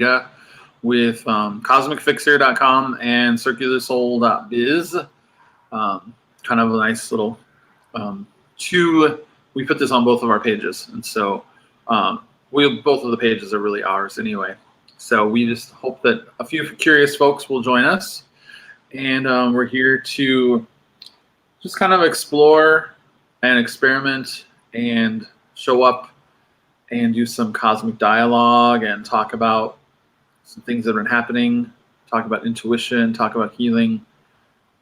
Yeah, with cosmicfixer.com and circularsoul.biz. Kind of a nice little we put this on both of our pages, and so both of the pages are really ours anyway. So we just hope that a few curious folks will join us, and we're here to just kind of explore and experiment and show up and do some cosmic dialogue and talk about some things that have been happening, talk about intuition, talk about healing,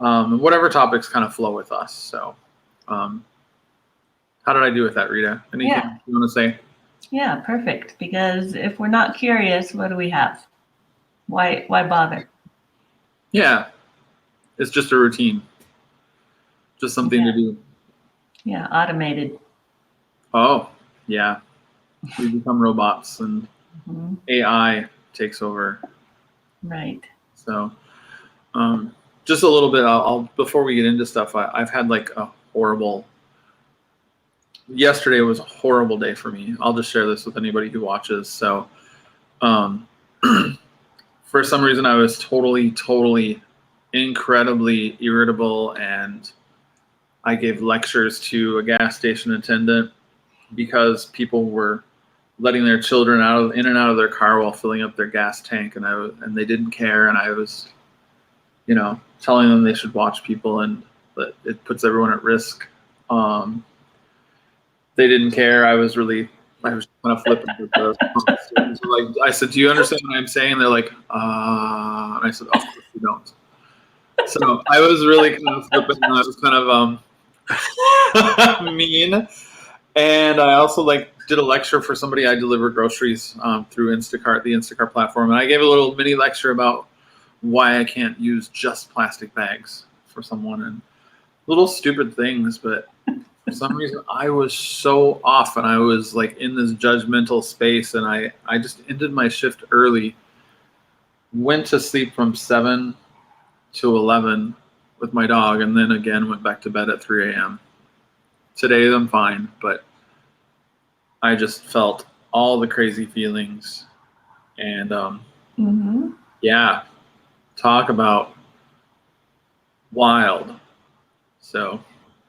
and whatever topics kind of flow with us. So how did I do with that, Rita? Anything you want to say? Yeah, perfect. Because if we're not curious, what do we have? Why bother? Yeah, it's just a routine, just something to do. Yeah, automated. Oh, yeah. We become robots and AI takes over. Right. So just a little bit, I'll before we get into stuff, I've had like a horrible, yesterday was a horrible day for me. I'll just share this with anybody who watches. So for some reason I was totally incredibly irritable, and I gave lectures to a gas station attendant because people were letting their children in and out of their car while filling up their gas tank, and they didn't care, and I was, telling them they should watch people and that it puts everyone at risk. They didn't care. I was kind of flippant with the students. Like, I said, "Do you understand what I'm saying?" They're like, and I said, "Of course you don't." So I was really kind of flippant, and I was kind of mean. And I also did a lecture for somebody. I deliver groceries through Instacart, the Instacart platform, and I gave a little mini lecture about why I can't use just plastic bags for someone, and little stupid things. But for some reason, I was so off, and I was in this judgmental space, and I just ended my shift early, went to sleep from 7 to 11 with my dog, and then again went back to bed at 3 a.m. Today I'm fine, but I just felt all the crazy feelings, and yeah, talk about wild. So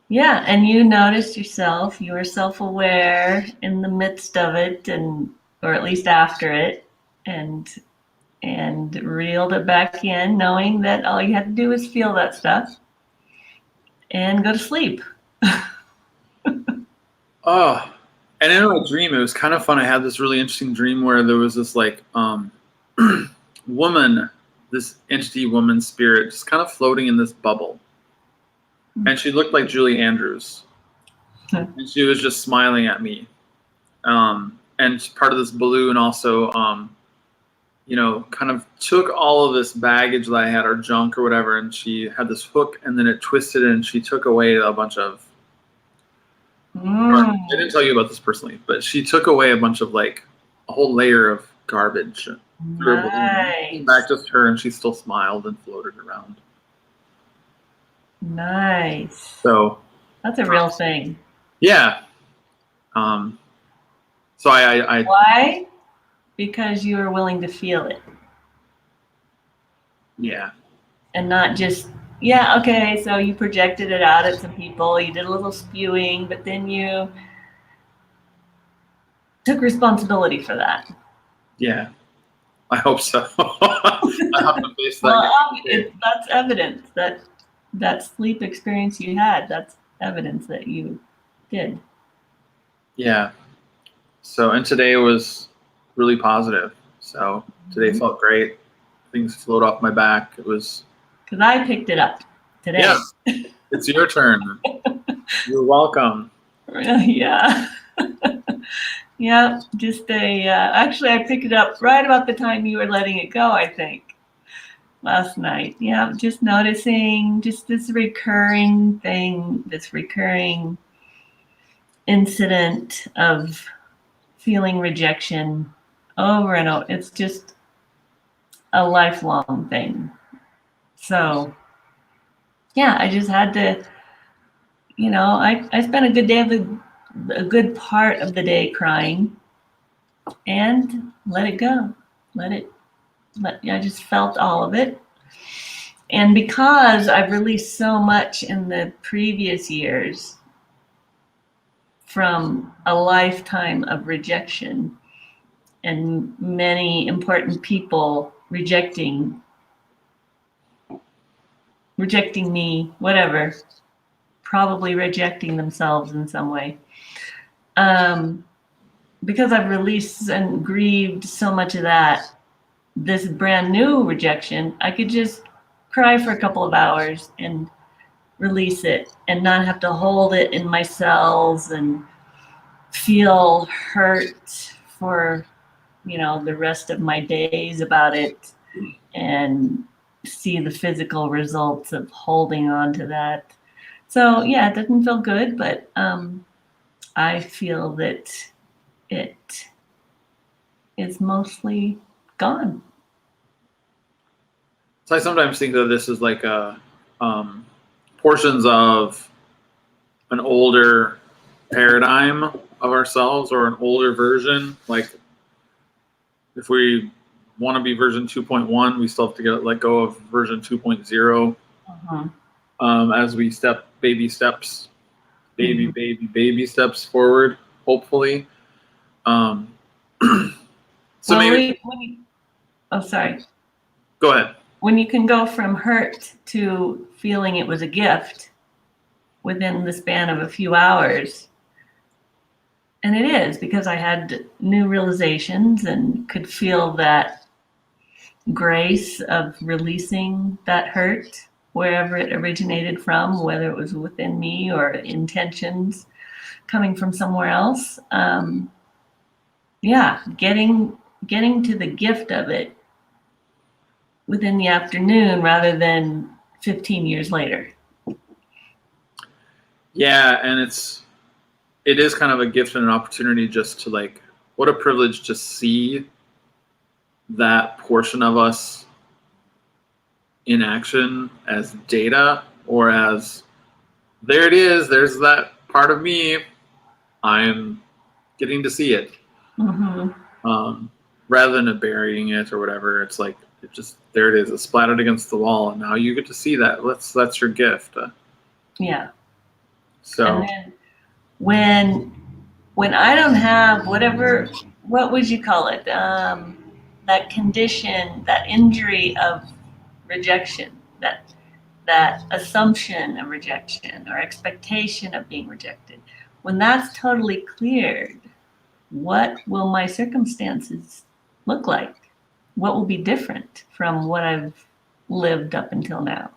yeah, and you noticed yourself, you were self-aware in the midst of it, or at least after it, and reeled it back in, knowing that all you had to do was feel that stuff and go to sleep. Oh, and in my dream, it was kind of fun. I had this really interesting dream where there was this woman, this entity woman spirit, just kind of floating in this bubble. And she looked like Julie Andrews. And she was just smiling at me. And part of this balloon also, kind of took all of this baggage that I had, or junk or whatever, and she had this hook, and then it twisted, and she took away a bunch of, I didn't tell you about this personally, but she took away a bunch of a whole layer of garbage. Nice. Back just her, and she still smiled and floated around. Nice. So that's a real thing. Yeah. So I why? Because you were willing to feel it. Yeah. And not just, yeah, okay, so you projected it out at some people, you did a little spewing, but then you took responsibility for that. Yeah. I hope so. I have to face that. That's evidence that sleep experience you had. That's evidence that you did. Yeah. So, and today was really positive. So today felt great. Things flowed off my back. It was. Because I picked it up today. Yeah. It's your turn. You're welcome. Yeah. Yeah, just actually I picked it up right about the time you were letting it go, I think, last night. Yeah, just noticing just this recurring thing, this recurring incident of feeling rejection over and over. It's just a lifelong thing. So, yeah, I just had to, I spent a good part of the day crying, and let it go. Let it but I just felt all of it. And because I've released so much in the previous years from a lifetime of rejection and many important people rejecting me, whatever, probably rejecting themselves in some way. Because I've released and grieved so much of that, this brand new rejection, I could just cry for a couple of hours and release it and not have to hold it in my cells and feel hurt for, the rest of my days about it and see the physical results of holding on to that. So yeah, it doesn't feel good, but I feel that it is mostly gone. So I sometimes think that this is like portions of an older paradigm of ourselves, or an older version. Like if we want to be version 2.1, we still have to let go of version 2.0 as we baby steps forward, hopefully. So well, maybe. Sorry. Go ahead. When you can go from hurt to feeling it was a gift within the span of a few hours, and it is, because I had new realizations and could feel that grace of releasing that hurt wherever it originated from, whether it was within me or intentions coming from somewhere else. Getting to the gift of it within the afternoon rather than 15 years later. Yeah, and it is kind of a gift and an opportunity just to what a privilege to see that portion of us in action as data, or as there it is, there's that part of me, I'm getting to see it. Rather than burying it or whatever. It's like it just, there it is, it's splattered against the wall, and now you get to see that. That's your gift. Yeah. So and then when I don't have what would you call it? That condition, that injury of rejection, that assumption of rejection or expectation of being rejected. When that's totally cleared, what will my circumstances look like? What will be different from what I've lived up until now?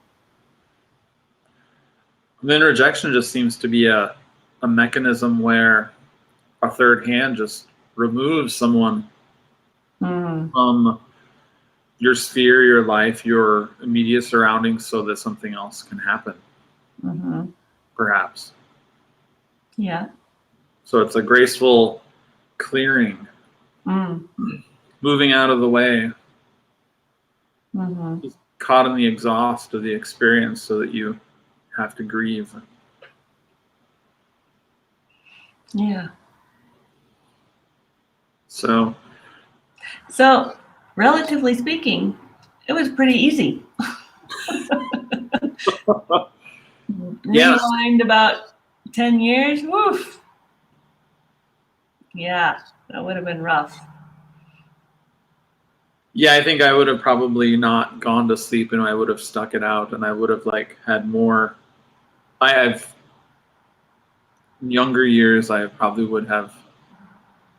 then rejection just seems to be a mechanism where a third hand just removes someone from your sphere, your life, your immediate surroundings, so that something else can happen. Perhaps. Yeah. So it's a graceful clearing, moving out of the way, just caught in the exhaust of the experience, so that you have to grieve. Yeah. So relatively speaking, it was pretty easy. Yes. Rewind about 10 years, woof. Yeah, that would have been rough. Yeah, I think I would have probably not gone to sleep, and I would have stuck it out, and I would have had more. I have younger years, I probably would have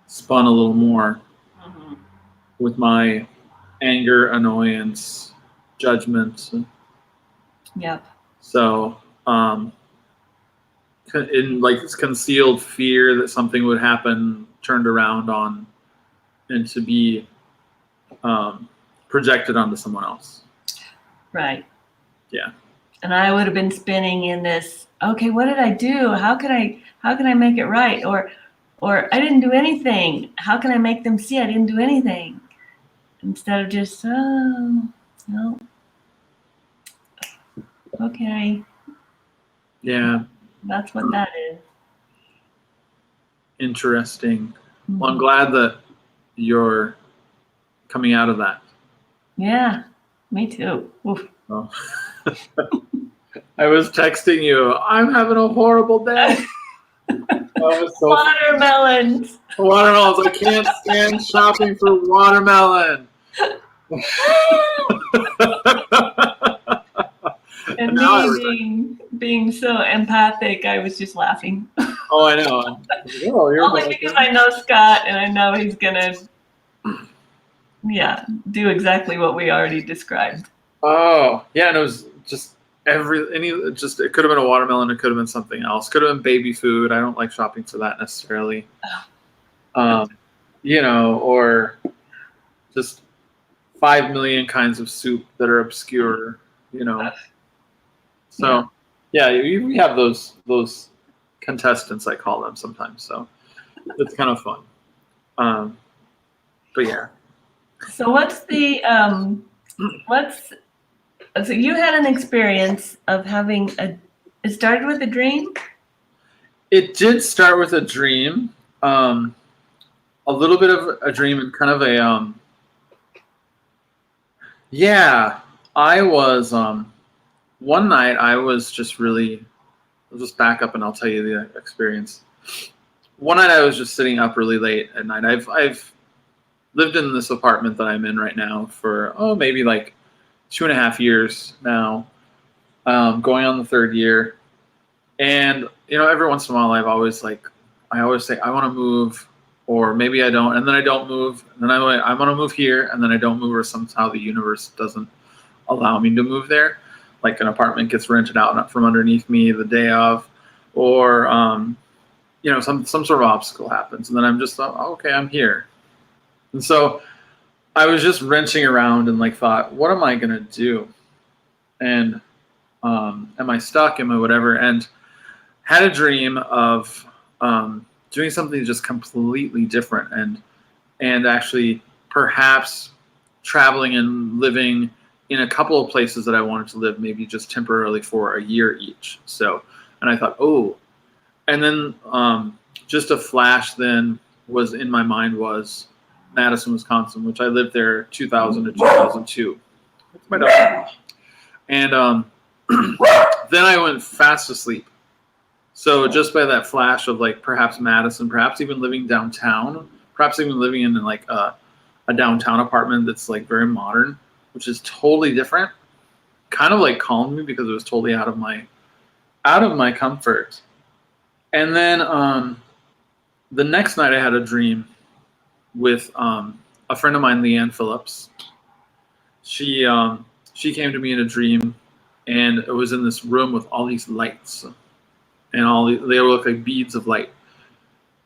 spun a little more with my anger, annoyance, judgment. Yep. So, in this concealed fear that something would happen, turned around on, and to be projected onto someone else. Right. Yeah. And I would have been spinning in this, okay, what did I do? How can I make it right? Or I didn't do anything. How can I make them see I didn't do anything? Instead of just, oh, no. Okay. Yeah. That's what that is. Interesting. Well, I'm glad that you're coming out of that. Yeah, me too. Oof. Oh. I was texting you, I'm having a horrible day. That was so Watermelons. Watermelons. I can't stand shopping for watermelon. And Now me being so empathic, I was just laughing. oh, I know. Oh, you're Only because I know Scott and I know he's gonna, yeah, do exactly what we already described. Oh, yeah, and it was just it could have been a watermelon, it could have been something else. Could have been baby food. I don't like shopping for that necessarily. Or just 5 million kinds of soup that are obscure, So, yeah, we have those contestants, I call them sometimes. So it's kind of fun. But yeah. So so you had an experience of having it started with a dream? It did start with a dream, a little bit of a dream and kind of a, yeah, I was, one night I was just really, I'll just back up and I'll tell you the experience. One night I was just sitting up really late at night. I've lived in this apartment that I'm in right now for, maybe like 2.5 years now, going on the 3rd year. And, every once in a while I always say, I want to move, or maybe I don't, and then I don't move. And then I want to move here, and then I don't move, or somehow the universe doesn't allow me to move there. Like an apartment gets rented out from underneath me the day of, or, some sort of obstacle happens. And then I'm just, okay, I'm here. And so I was just wrenching around and thought, what am I going to do? And am I stuck? Am I whatever? And had a dream of doing something just completely different and actually perhaps traveling and living in a couple of places that I wanted to live, maybe just temporarily for a year each. So, and I thought, and then just a flash then was in my mind was Madison, Wisconsin, which I lived there 2000 to 2002. That's my dog. And then I went fast asleep. So just by that flash of perhaps Madison, perhaps even living downtown, perhaps even living in a downtown apartment that's very modern, which is totally different, kind of calmed me because it was totally out of my comfort. And then the next night I had a dream with a friend of mine, Leanne Phillips. She came to me in a dream, and it was in this room with all these lights. And they look like beads of light.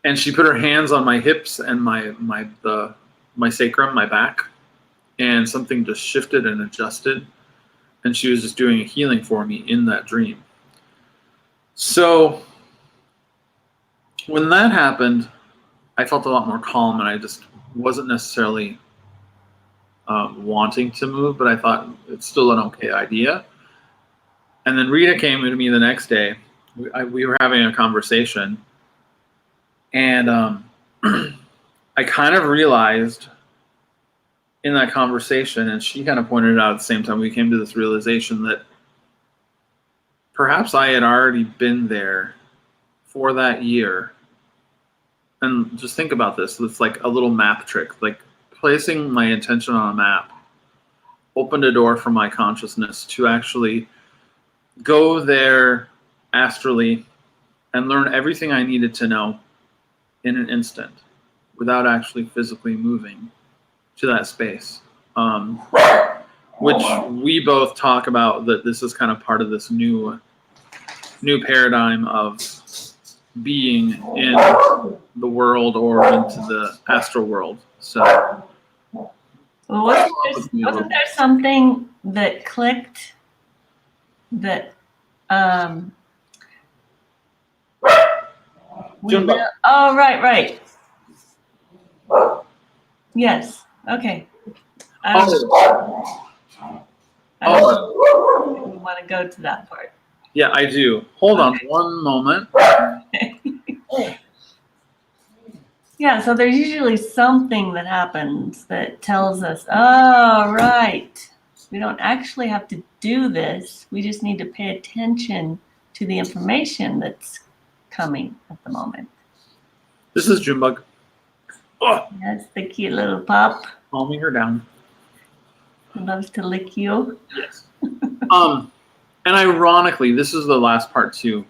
And she put her hands on my hips and my sacrum, my back, and something just shifted and adjusted. And she was just doing a healing for me in that dream. So when that happened, I felt a lot more calm, and I just wasn't necessarily wanting to move, but I thought it's still an okay idea. And then Rita came to me the next day. We were having a conversation, and I kind of realized in that conversation, and she kind of pointed it out at the same time, we came to this realization that perhaps I had already been there for that year. And just think about this. It's like a little map trick. Placing my intention on a map opened a door for my consciousness to actually go there astrally and learn everything I needed to know in an instant without actually physically moving to that space, which we both talk about, that this is kind of part of this new paradigm of being in the world or into the astral world. So wasn't there something that clicked that right. Yes. Okay. I don't want to go to that part. Yeah, I do. Hold on one moment. Yeah, so there's usually something that happens that tells us, oh, right. right. We don't actually have to do this. We just need to pay attention to the information that's coming at the moment. This is Junebug. Oh, That's the cute little pup calming her down. who loves to lick you. Yes. And ironically, this is the last part too.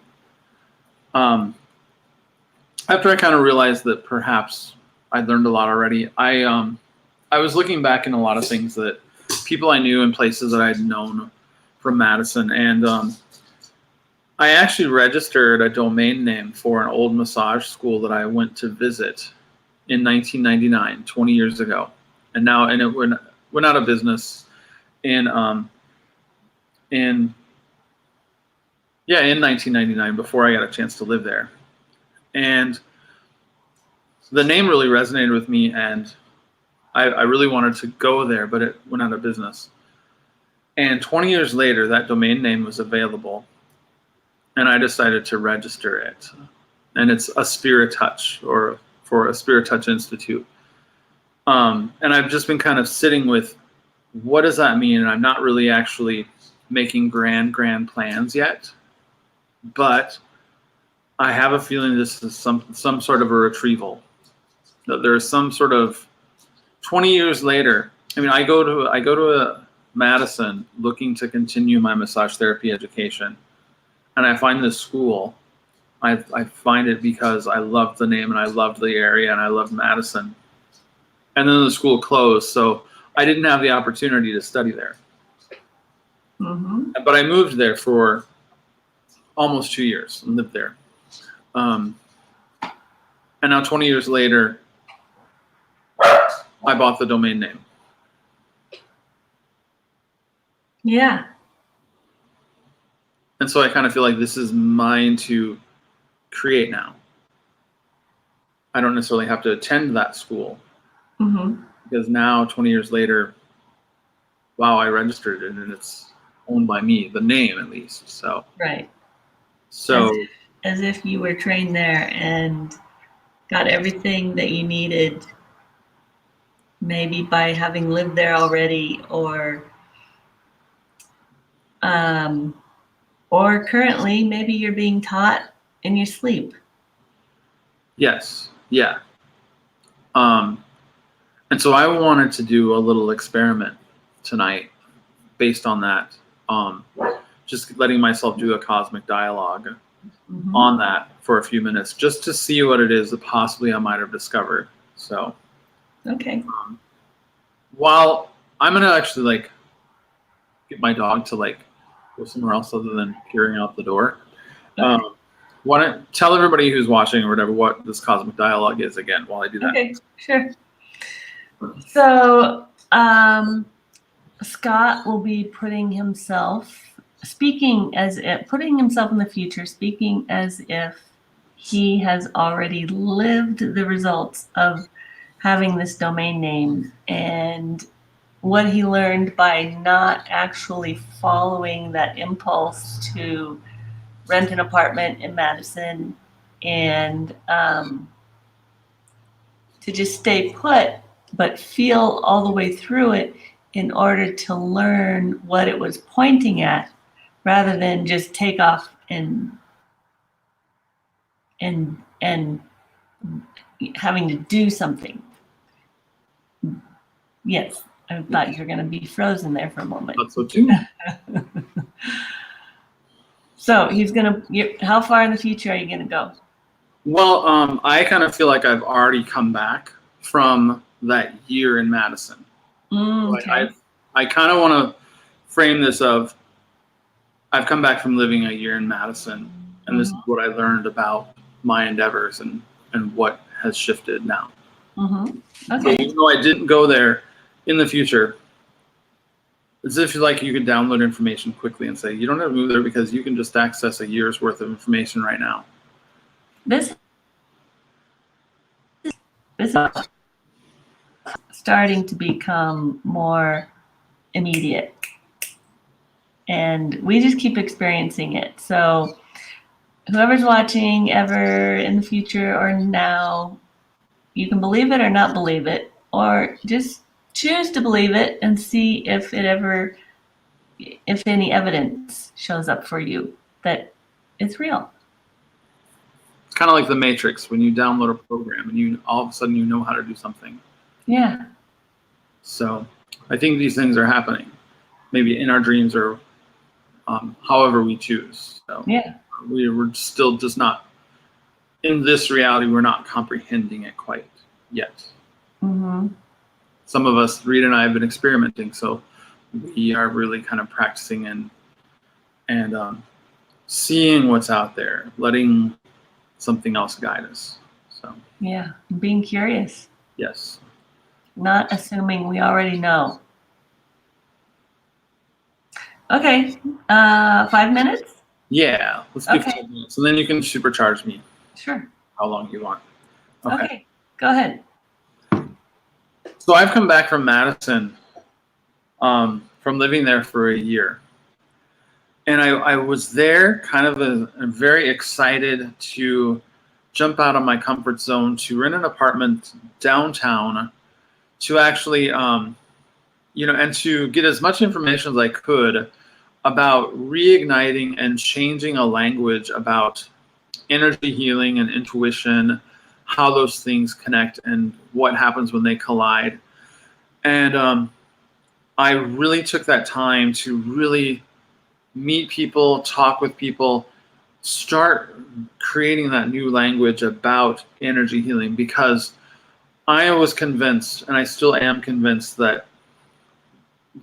After I kind of realized that perhaps I'd learned a lot already, I was looking back in a lot of things that people I knew and places that I'd known from Madison, and I actually registered a domain name for an old massage school that I went to visit in 1999, 20 years ago, and it went out of business in 1999, before I got a chance to live there. And the name really resonated with me, and I really wanted to go there, but it went out of business. And 20 years later, that domain name was available, and I decided to register it. And it's a Spirit Touch, or for a Spirit Touch Institute. And I've just been kind of sitting with, what does that mean? And I'm not really actually making grand plans yet, but I have a feeling this is some sort of a retrieval. That there's some sort of 20 years later. I mean, I go to a Madison looking to continue my massage therapy education, and I find this school. I find it because I loved the name and I loved the area and I loved Madison. And then the school closed, so I didn't have the opportunity to study there. Mm-hmm. But I moved there for almost 2 years and lived there. And now 20 years later, I bought the domain name. Yeah. And so I kind of feel like this is mine to create now. I don't necessarily have to attend that school, Mm-hmm. because now 20 years later, wow, I registered it and it's owned by me, the name at least. So Right. So As if you were trained there and got everything that you needed, maybe by having lived there already, or currently maybe you're being taught in your sleep. yes, yeah. And so I wanted to do a little experiment tonight based on that. Just letting myself do a cosmic dialogue Mm-hmm. on that for a few minutes, just to see what it is that possibly I might have discovered. So Okay. while I'm gonna actually get my dog to go somewhere else other than peering out the door. Okay. Want to tell everybody who's watching or whatever what this cosmic dialogue is again while I do that. Okay, sure. So Scott will be putting himself in the future, speaking as if he has already lived the results of having this domain name and what he learned by not actually following that impulse to rent an apartment in Madison and to just stay put, but feel all the way through it in order to learn what it was pointing at, rather than just take off and having to do something. Yes, I thought you were going to be frozen there for a moment. Thought so too. So how far in the future are you going to go? Well, I kind of feel like I've already come back from that year in Madison. Okay. I kind of want to frame this of, I've come back from living a year in Madison, and this is what I learned about my endeavors and what has shifted now. Mm-hmm. Okay. So even though I didn't go there in the future, it's as if you could download information quickly and say, you don't have to move there because you can just access a year's worth of information right now. This is starting to become more immediate, and we just keep experiencing it. So whoever's watching ever in the future or now, you can believe it or not believe it, or just choose to believe it and see if any evidence shows up for you that it's real. It's kind of like the Matrix when you download a program and you all of a sudden you know how to do something. Yeah. So I think these things are happening, maybe in our dreams or however we choose. So Yeah. we're still just not, in this reality, we're not comprehending it quite yet. Mm-hmm. Some of us, Rita and I, have been experimenting, so we are really kind of practicing and seeing what's out there, letting something else guide us. So Yeah, being curious, yes. not assuming we already know. Okay, 5 minutes? Yeah, let's do Okay. 5 minutes, and then you can supercharge me Sure. how long you want. Okay, go ahead. So I've come back from Madison, from living there for a year. And I was there kind of very excited to jump out of my comfort zone, to rent an apartment downtown, to actually, and to get as much information as I could about reigniting and changing a language about energy healing and intuition, how those things connect and what happens when they collide. And I really took that time to really meet people, talk with people, start creating that new language about energy healing, because I was convinced, and I still am convinced, that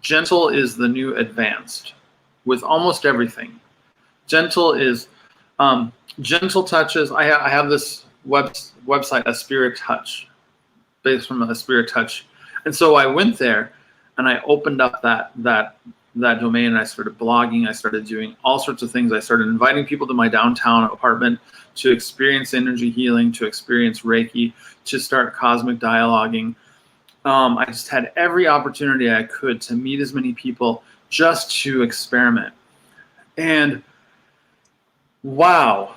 gentle is the new advanced with almost everything. Gentle is gentle touches. I have this website, A Spirit Touch, based from A Spirit Touch, and so I went there and I opened up that domain, and I started blogging. I started doing all sorts of things. I started inviting people to my downtown apartment to experience energy healing, to experience Reiki, to start cosmic dialoguing. I just had every opportunity I could to meet as many people, just to experiment. And wow,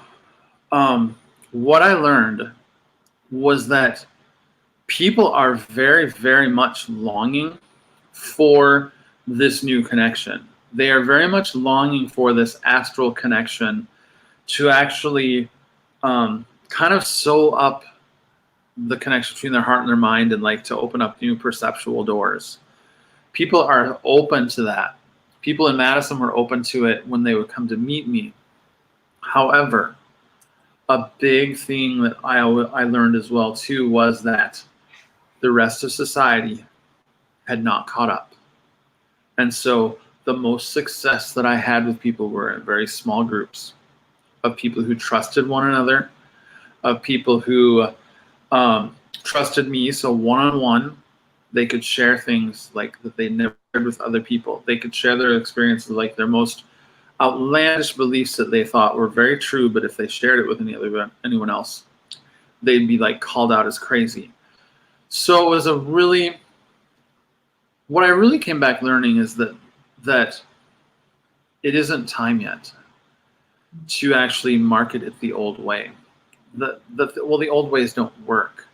what I learned was that people are very, very much longing for this new connection. They are very much longing for this astral connection to actually kind of sew up the connection between their heart and their mind, and like to open up new perceptual doors. People are open to that. People in Madison were open to it when they would come to meet me. However, a big thing that I learned as well too was that the rest of society had not caught up. And so the most success that I had with people were in very small groups of people who trusted one another, of people who trusted me. So one-on-one, they could share things like that they never shared with other people. They could share their experiences, like their most outlandish beliefs that they thought were very true, but if they shared it with anyone else, they'd be like called out as crazy. So it was what I really came back learning is that it isn't time yet to actually market it the old way. The old ways don't work.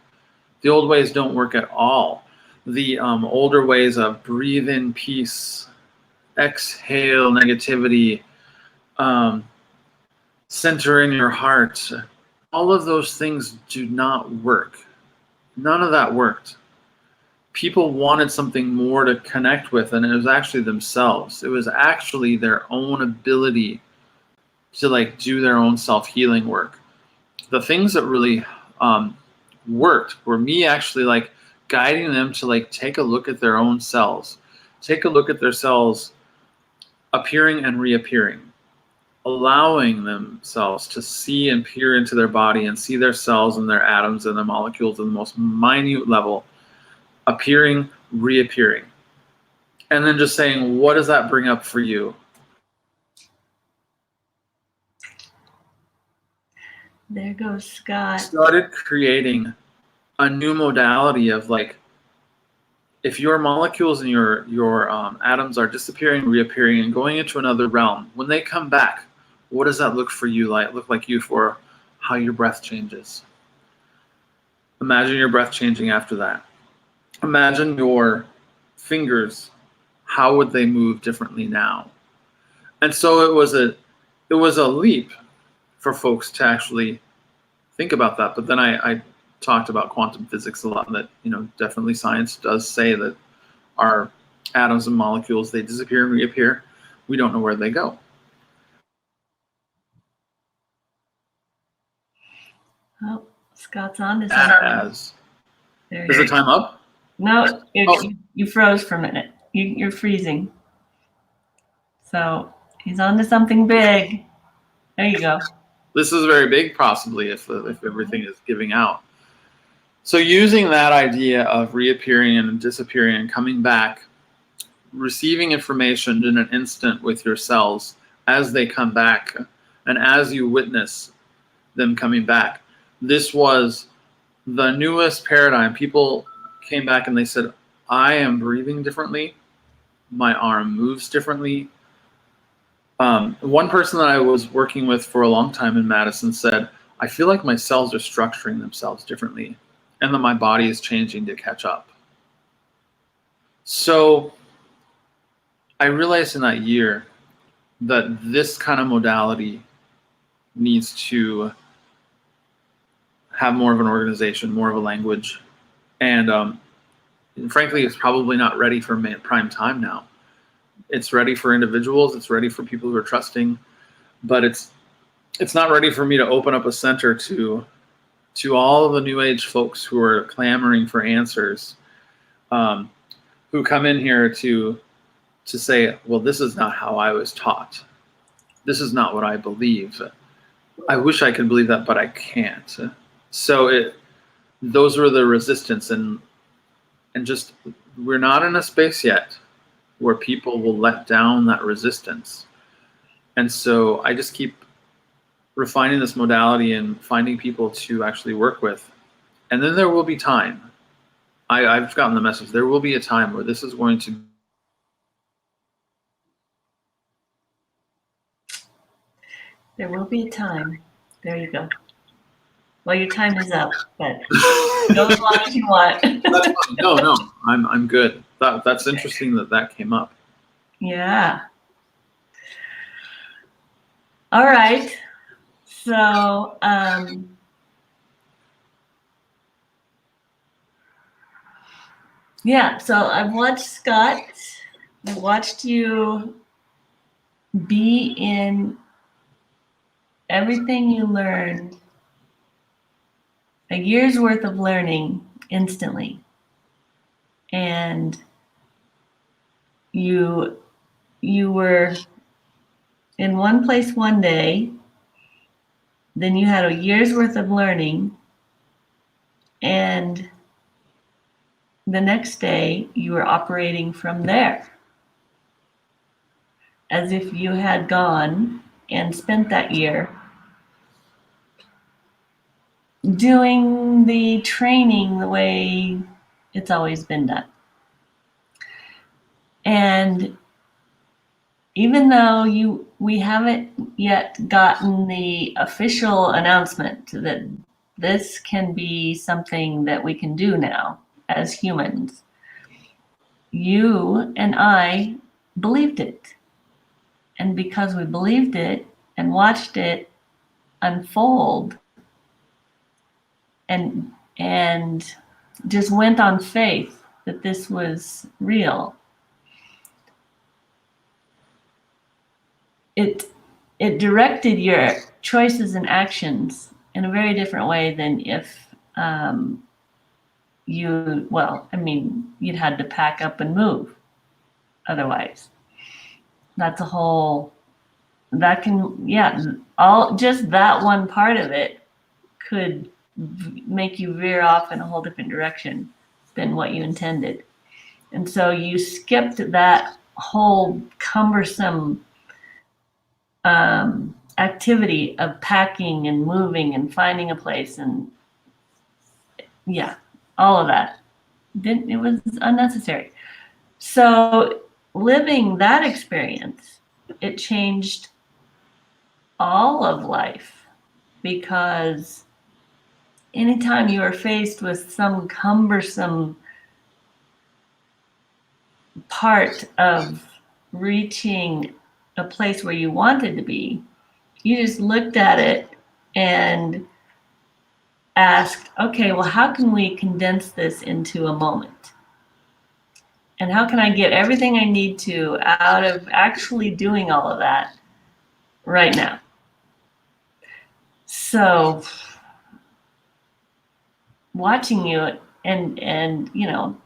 The old ways don't work at all. The older ways of breathe in peace, exhale negativity, center in your heart, all of those things do not work. None of that worked. People wanted something more to connect with, and it was actually themselves. It was actually their own ability to like do their own self-healing work. The things that really worked were me actually like guiding them to like take a look at their own cells, take a look at their cells appearing and reappearing, allowing themselves to see and peer into their body and see their cells and their atoms and their molecules at the most minute level, appearing, reappearing. And then just saying, what does that bring up for you? There goes Scott. Started creating a new modality of like, if your molecules and your atoms are disappearing, reappearing, and going into another realm, when they come back, what does that look like you for how your breath changes? Imagine your breath changing after that. Imagine your fingers, how would they move differently now? And so it was a leap for folks to actually think about that. But then I talked about quantum physics a lot, and that, you know, definitely science does say that our atoms and molecules, they disappear and reappear. We don't know where they go. Oh, Scott's on to something. Is the time up? No, you froze for a minute. You're freezing. So he's on to something big. There you go. This is very big, possibly, if everything is giving out. So using that idea of reappearing and disappearing and coming back, receiving information in an instant with your cells as they come back and as you witness them coming back. This was the newest paradigm. People came back and they said, I am breathing differently. My arm moves differently. One person that I was working with for a long time in Madison said, I feel like my cells are structuring themselves differently and that my body is changing to catch up. So I realized in that year that this kind of modality needs to have more of an organization, more of a language. And frankly, it's probably not ready for prime time now. It's ready for individuals. It's ready for people who are trusting, but it's not ready for me to open up a center to all of the new age folks who are clamoring for answers, who come in here to say, well, this is not how I was taught. This is not what I believe. I wish I could believe that, but I can't. So those were the resistance, and just, we're not in a space yet where people will let down that resistance. And so I just keep refining this modality and finding people to actually work with. And then there will be time. I've gotten the message. There will be a time where this is going to. There will be a time. There you go. Well, your time is up, but go as long as you want. That's fine. No, I'm good. That's interesting that came up. Yeah. All right. So, yeah. So I've watched Scott. I watched you be in everything you learned. A year's worth of learning instantly. And you were in one place one day, then you had a year's worth of learning, and the next day you were operating from there, as if you had gone and spent that year doing the training the way it's always been done. And even though we haven't yet gotten the official announcement that this can be something that we can do now as humans, you and I believed it. And because we believed it and watched it unfold and just went on faith that this was real, it directed your choices and actions in a very different way than if you'd had to pack up and move otherwise. That's a whole, just that one part of it could make you veer off in a whole different direction than what you intended. And so you skipped that whole cumbersome activity of packing and moving and finding a place, and all of that. It was unnecessary. So living that experience, it changed all of life, because anytime you are faced with some cumbersome part of reaching a place where you wanted to be, you just looked at it and asked, okay, well, how can we condense this into a moment? And how can I get everything I need to out of actually doing all of that right now? So watching you and you know,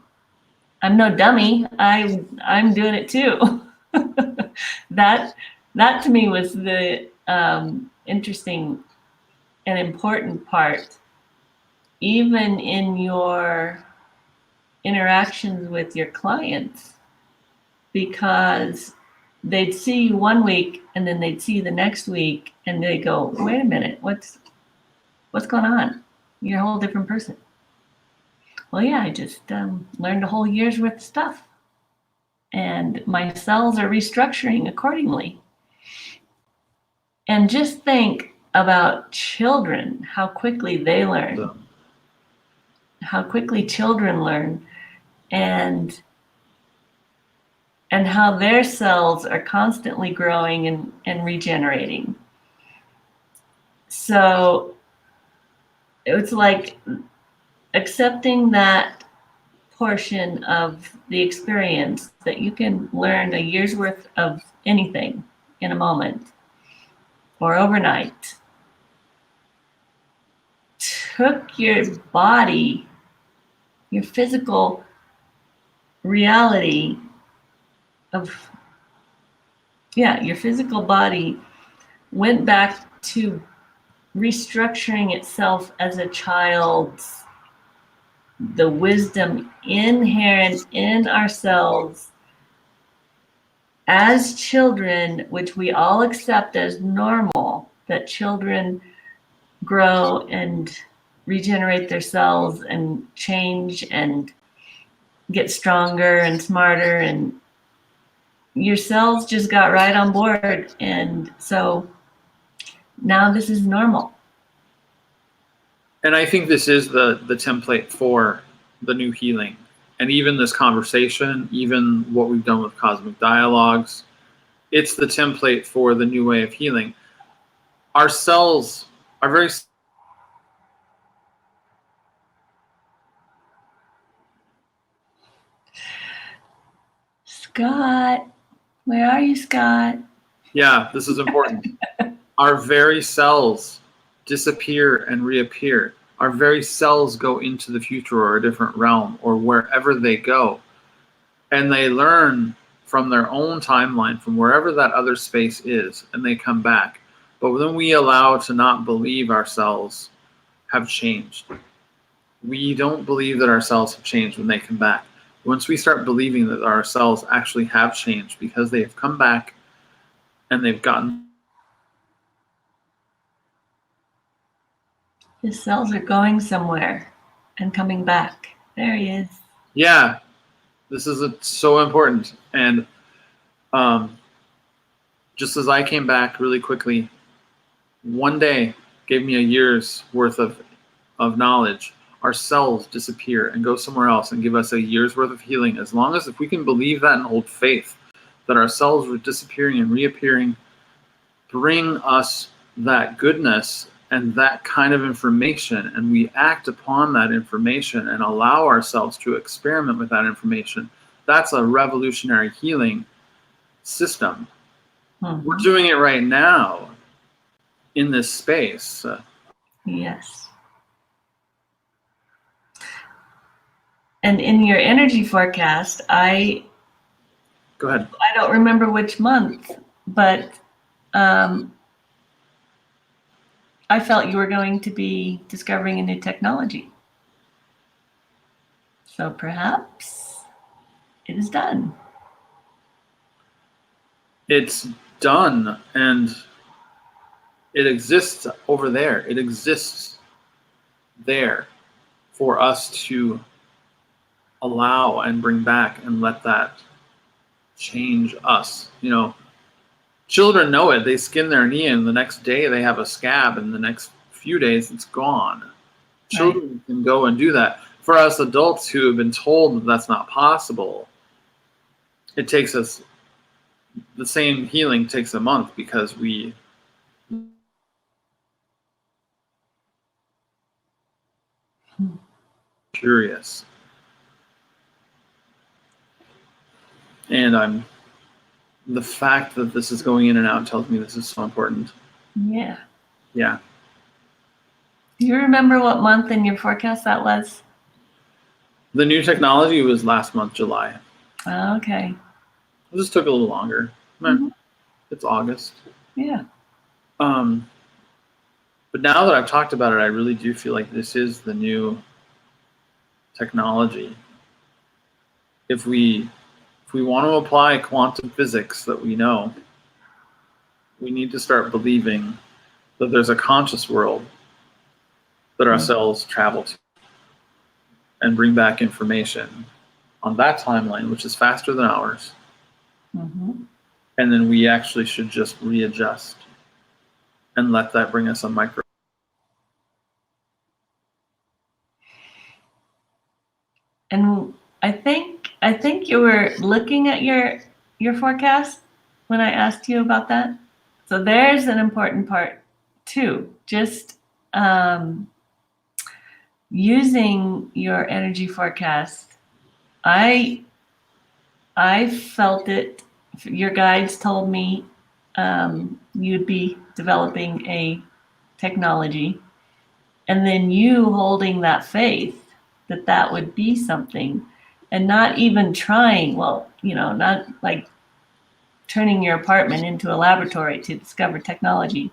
I'm no dummy. I'm doing it too. that that to me was the interesting and important part, even in your interactions with your clients, because they'd see you one week and then they'd see you the next week and they go, wait a minute, what's going on? You're a whole different person. Well, yeah, I just learned a whole year's worth of stuff and my cells are restructuring accordingly. And just think about children, how quickly they learn, how quickly children learn, and how their cells are constantly growing and regenerating. So it's like accepting that portion of the experience that you can learn a year's worth of anything in a moment or overnight took your body, your physical reality of, your physical body went back to restructuring itself as a child's, the wisdom inherent in ourselves as children, which we all accept as normal, that children grow and regenerate their cells and change and get stronger and smarter, and your cells just got right on board. And so now this is normal. And I think this is the template for the new healing. And even this conversation, even what we've done with Cosmic Dialogues, it's the template for the new way of healing. Our cells are very... Scott, where are you, Scott? Yeah, this is important. Our very cells disappear and reappear. Our very cells go into the future or a different realm or wherever they go. And they learn from their own timeline, from wherever that other space is, and they come back. But then we allow to not believe our cells have changed. We don't believe that our cells have changed when they come back. Once we start believing that our cells actually have changed because they have come back and they've gotten... His cells are going somewhere and coming back. There he is. Yeah, this is so important. And just as I came back really quickly, one day gave me a year's worth of knowledge. Our cells disappear and go somewhere else and give us a year's worth of healing. As long as if we can believe that and hold faith that our cells were disappearing and reappearing, bring us that goodness and that kind of information, and we act upon that information and allow ourselves to experiment with that information, that's a revolutionary healing system. Mm-hmm. We're doing it right now in this space. Yes. And in your energy forecast, Go ahead. I don't remember which month, but I felt you were going to be discovering a new technology. So perhaps it is done. It's done, and it exists over there. It exists there for us to allow and bring back and let that change us. You know, children know it. They skin their knee and the next day they have a scab, and the next few days it's gone. Right. Children can go and do that. For us adults who have been told that that's not possible, it takes us, the same healing takes a month because we curious. And the fact that this is going in and out tells me this is so important. Yeah. Yeah. Do you remember what month in your forecast that was? The new technology was last month, July. Oh, okay. It just took a little longer. Mhm. It's August. Yeah. But now that I've talked about it, I really do feel like this is the new technology. If we want to apply quantum physics that we know, we need to start believing that there's a conscious world that our cells travel to and bring back information on that timeline, which is faster than ours. Mm-hmm. And then we actually should just readjust and let that bring us a micro. And I think you were looking at your forecast when I asked you about that. So there's an important part too. Just using your energy forecast. I felt it. Your guides told me you'd be developing a technology, and then you holding that faith that would be something, and not even trying. Well, not like turning your apartment into a laboratory to discover technology,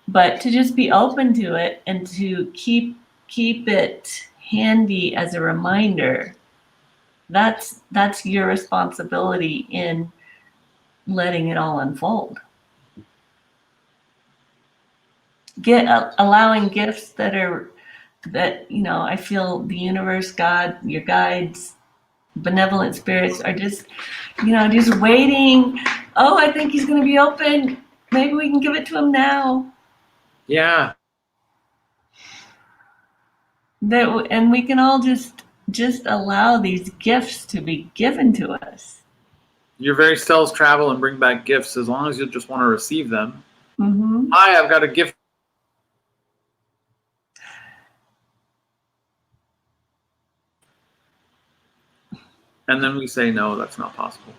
but to just be open to it and to keep it handy as a reminder. That's your responsibility in letting it all unfold. Allowing gifts that I feel the universe, God, your guides, benevolent spirits are just waiting. Oh, I think he's going to be open. Maybe we can give it to him now. Yeah. And we can all just allow these gifts to be given to us. Your very cells travel and bring back gifts as long as you just want to receive them. Mm-hmm. Hi, I've got a gift. And then we say, no, that's not possible.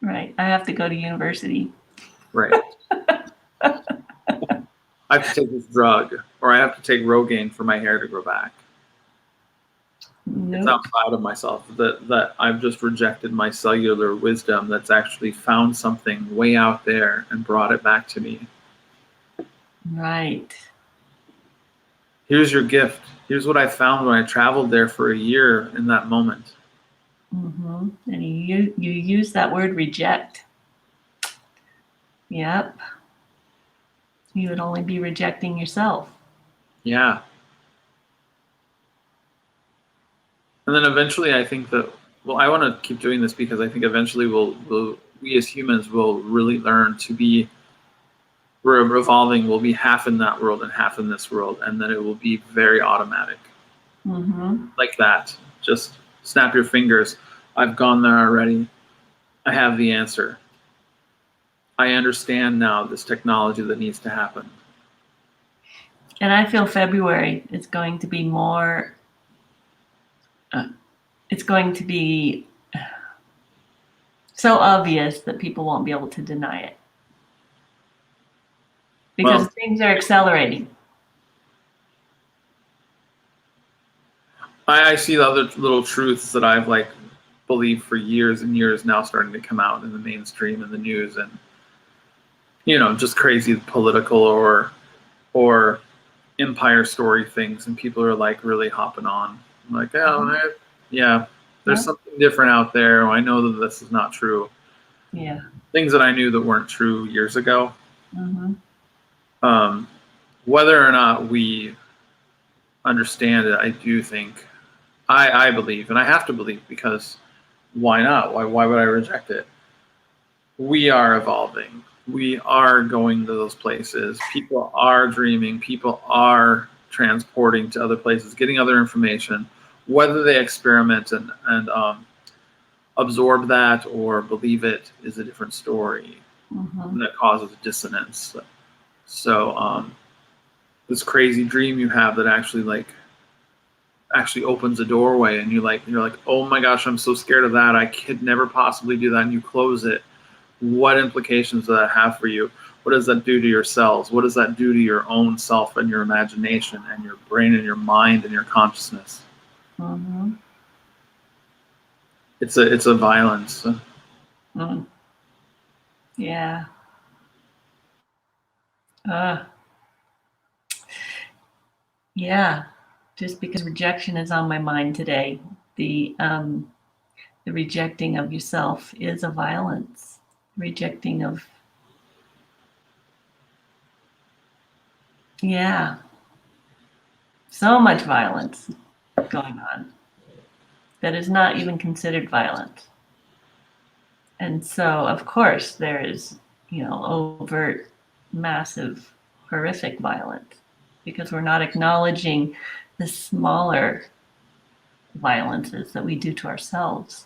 Right. I have to go to university. Right. I have to take this drug, or I have to take Rogaine for my hair to grow back. Nope. It's outside of myself that I've just rejected my cellular wisdom that's actually found something way out there and brought it back to me. Right. Here's your gift. Here's what I found when I traveled there for a year in that moment. Mm-hmm. And you use that word reject. Yep. You would only be rejecting yourself. Yeah. And then eventually I think that, I want to keep doing this because I think eventually we as humans will really learn to be, we're evolving, we'll be half in that world and half in this world, and then it will be very automatic. Mm-hmm. Like that. Just snap your fingers. I've gone there already. I have the answer. I understand now this technology that needs to happen. And I feel February is going to be more, it's going to be so obvious that people won't be able to deny it. Because things are accelerating. I see the other little truths that I've believed for years and years now starting to come out in the mainstream and the news, and just crazy political or empire story things, and people are really hopping on. I'm like, oh, yeah, there's something different out there. I know that this is not true. Yeah. Things that I knew that weren't true years ago. Mm-hmm. Whether or not we understand it, I do think, I believe, and I have to believe, because why not? Why would I reject it? We are evolving. We are going to those places. People are dreaming. People are transporting to other places, getting other information, whether they experiment and absorb that or believe it is a different story. Mm-hmm. That causes dissonance. So this crazy dream you have that actually opens a doorway, and you're like, oh my gosh, I'm so scared of that. I could never possibly do that. And you close it. What implications does that have for you? What does that do to your cells? What does that do to your own self and your imagination and your brain and your mind and your consciousness? Mm-hmm. It's a violence. Mm. Yeah. Yeah. Just because rejection is on my mind today, the rejecting of yourself is a violence. Rejecting of, yeah, so much violence going on that is not even considered violent. And so, of course, there is, overt, massive, horrific violence because we're not acknowledging the smaller violences that we do to ourselves.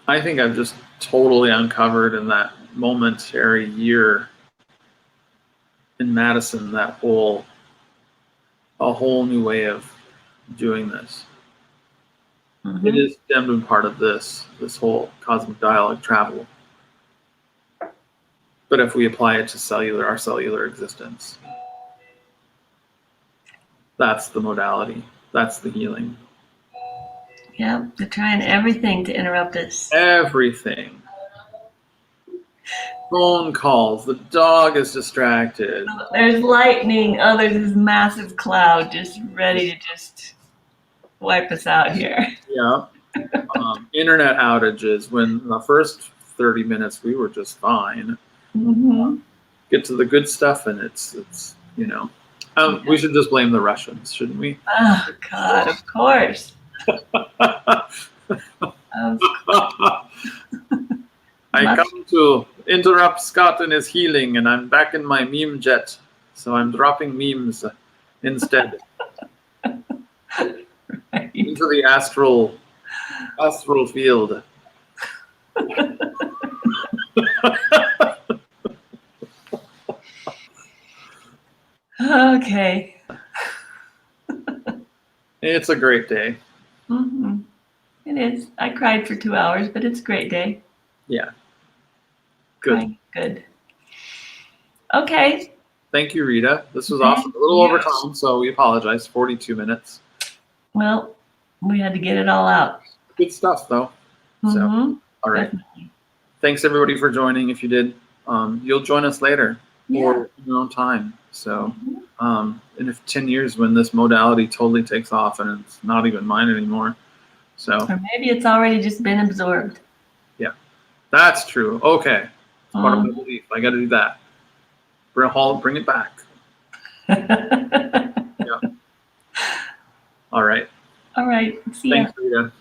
I think I've just totally uncovered in that momentary year in Madison a whole new way of doing this. Mm-hmm. It is stemmed in part of this whole cosmic dialogue travel. But if we apply it to our cellular existence, that's the modality. That's the healing. Yeah, they're trying everything to interrupt us. Everything. Phone calls. The dog is distracted. There's lightning. Oh, there's this massive cloud just ready to just wipe us out here. Yeah. Internet outages. When the first 30 minutes we were just fine. Mm-hmm. Get to the good stuff, and it's we should just blame the Russians, shouldn't we? Oh God, of course. I come to interrupt Scott in his healing, and I'm back in my meme jet, so I'm dropping memes instead Right. into the astral field. Okay. It's a great day. Mm-hmm. It is. I cried for 2 hours, but it's a great day. Yeah. Good. Crying, good. Okay. Thank you, Rita. This was awesome. A little over time, so we apologize. 42 minutes. Well, we had to get it all out. Good stuff, though. So, all right. Definitely. Thanks, everybody, for joining. If you did, you'll join us later or in your own time. So, in 10 years, when this modality totally takes off and it's not even mine anymore. So, or maybe it's already just been absorbed. Yeah, that's true. Okay. It's part of my belief. I got to do that. Bring it back. Yeah. All right. All right. See ya. Thanks, Rita.